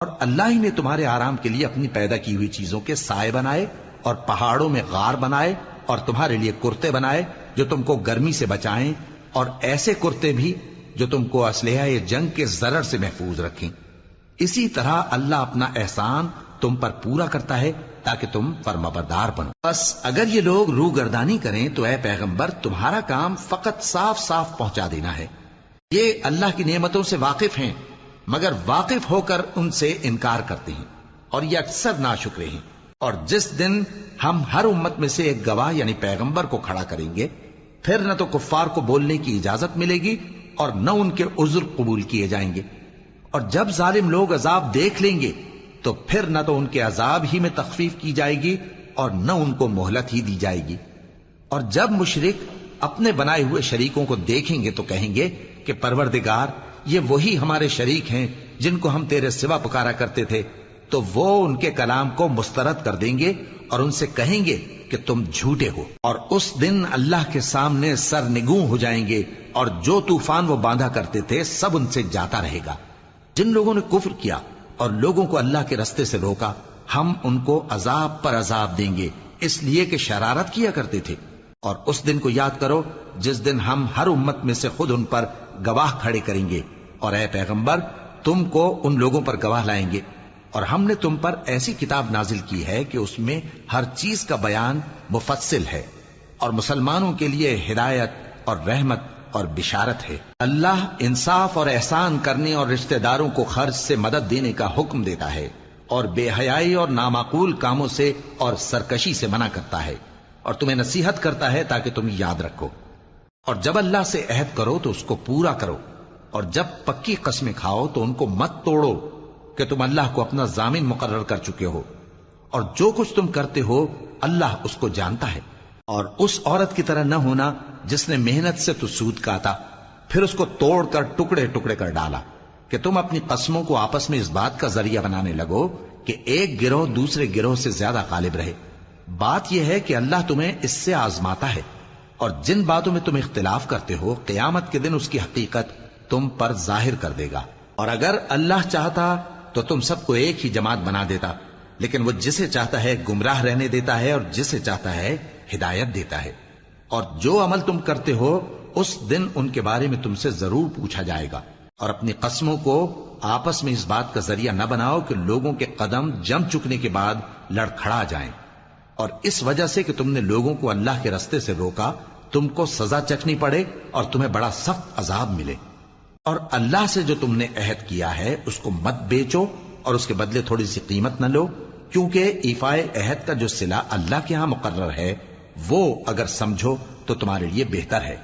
اور اللہ ہی نے تمہارے آرام کے لیے اپنی پیدا کی ہوئی چیزوں کے سائے بنائے اور پہاڑوں میں غار بنائے اور تمہارے لیے کرتے بنائے جو تم کو گرمی سے بچائیں، اور ایسے کرتے بھی جو تم کو اسلحہ جنگ کے ضرر سے محفوظ رکھیں۔ اسی طرح اللہ اپنا احسان تم پر پورا کرتا ہے تاکہ تم فرمانبردار بنو۔ بس اگر یہ لوگ روگردانی کریں تو اے پیغمبر تمہارا کام فقط صاف صاف پہنچا دینا ہے۔ یہ اللہ کی نعمتوں سے واقف ہیں مگر واقف ہو کر ان سے انکار کرتے ہیں اور یہ اکثر ناشکرے ہیں۔ اور جس دن ہم ہر امت میں سے ایک گواہ یعنی پیغمبر کو کھڑا کریں گے، پھر نہ تو کفار کو بولنے کی اجازت ملے گی اور نہ ان کے عذر قبول کیے جائیں گے۔ اور جب ظالم لوگ عذاب دیکھ لیں گے تو پھر نہ تو ان کے عذاب ہی میں تخفیف کی جائے گی اور نہ ان کو مہلت ہی دی جائے گی۔ اور جب مشرک اپنے بنائے ہوئے شریکوں کو دیکھیں گے تو کہیں گے کہ پروردگار یہ وہی ہمارے شریک ہیں جن کو ہم تیرے سوا پکارا کرتے تھے، تو وہ ان کے کلام کو مسترد کر دیں گے اور ان سے کہیں گے کہ تم جھوٹے ہو۔ اور اس دن اللہ کے سامنے سرنگوں ہو جائیں گے اور جو طوفان وہ باندھا کرتے تھے سب ان سے جاتا رہے گا۔ جن لوگوں نے کفر کیا اور لوگوں کو اللہ کے رستے سے روکا، ہم ان کو عذاب پر عذاب دیں گے اس لیے کہ شرارت کیا کرتے تھے۔ اور اس دن کو یاد کرو جس دن ہم ہر امت میں سے خود ان پر گواہ کھڑے کریں گے، اور اے پیغمبر تم کو ان لوگوں پر گواہ لائیں گے۔ اور ہم نے تم پر ایسی کتاب نازل کی ہے کہ اس میں ہر چیز کا بیان مفصل ہے اور مسلمانوں کے لیے ہدایت اور رحمت اور بشارت ہے۔ اللہ انصاف اور احسان کرنے اور رشتہ داروں کو خرچ سے مدد دینے کا حکم دیتا ہے اور بے حیائی اور نامعقول کاموں سے اور سرکشی سے منع کرتا ہے، اور تمہیں نصیحت کرتا ہے تاکہ تم یاد رکھو۔ اور جب اللہ سے عہد کرو تو اس کو پورا کرو، اور جب پکی قسمیں کھاؤ تو ان کو مت توڑو کہ تم اللہ کو اپنا ضامن مقرر کر چکے ہو، اور جو کچھ تم کرتے ہو اللہ اس کو جانتا ہے۔ اور اس عورت کی طرح نہ ہونا جس نے محنت سے تو سود کاتا پھر اس کو توڑ کر ٹکڑے ٹکڑے کر ڈالا، کہ تم اپنی قسموں کو آپس میں اس بات کا ذریعہ بنانے لگو کہ ایک گروہ دوسرے گروہ سے زیادہ غالب رہے۔ بات یہ ہے کہ اللہ تمہیں اس سے آزماتا ہے، اور جن باتوں میں تم اختلاف کرتے ہو قیامت کے دن اس کی حقیقت تم پر ظاہر کر دے گا۔ اور اگر اللہ چاہتا تو تم سب کو ایک ہی جماعت بنا دیتا، لیکن وہ جسے چاہتا ہے گمراہ رہنے دیتا ہے اور جسے چاہتا ہے ہدایت دیتا ہے۔ اور جو عمل تم کرتے ہو اس دن ان کے بارے میں تم سے ضرور پوچھا جائے گا۔ اور اپنی قسموں کو آپس میں اس بات کا ذریعہ نہ بناؤ کہ لوگوں کے قدم جم چکنے کے بعد لڑکھڑا جائیں، اور اس وجہ سے کہ تم نے لوگوں کو اللہ کے رستے سے روکا تم کو سزا چکھنی پڑے اور تمہیں بڑا سخت عذاب ملے۔ اور اللہ سے جو تم نے عہد کیا ہے اس کو مت بیچو اور اس کے بدلے تھوڑی سی قیمت نہ لو، کیونکہ ایفائے عہد کا جو صلہ اللہ کے ہاں مقرر ہے وہ اگر سمجھو تو تمہارے لیے بہتر ہے۔